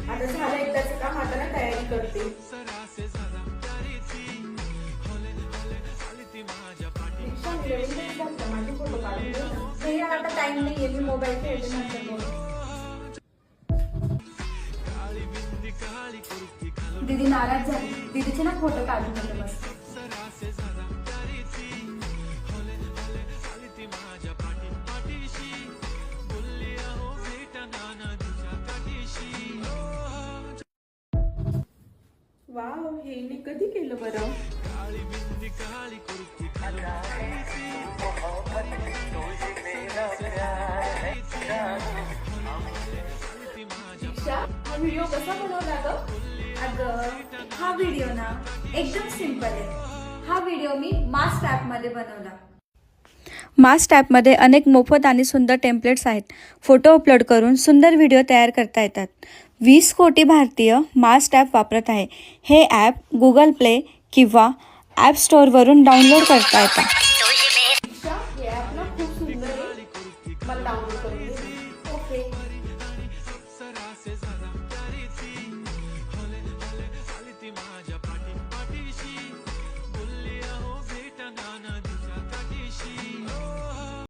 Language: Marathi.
आता झालं एकदाचं काम, आता ना तयारी करते. माझे फोटो काढून दे ना. नाही आता टाइम नाहीये, मी मोबाईल खेळते नंतर बोलू. दीदी नाराज झाली. दीदीचे ना फोटो काढून देते मस्त. वाव, हे मी कधी केलं बरं? हा व्हिडिओ कसा बनवला ग? अगं हा व्हिडिओ ना एकदम सिंपल आहे. हा व्हिडिओ मी मास्ट ॲपमध्ये बनवला. मास्ट ॲपमध्ये अनेक मोफत आणि सुंदर टेम्पलेट्स आहेत. फोटो अपलोड करून सुंदर व्हिडिओ तयार करता येतात. 20 कोटी भारतीय मास्ट ॲप वापरत आहे. हे ॲप गुगल प्ले किंवा ॲप स्टोअरवरून डाउनलोड करता येतात. हे ॲप ना खूप सुंदर आहे, मला डाउनलोड करून दे. ओके.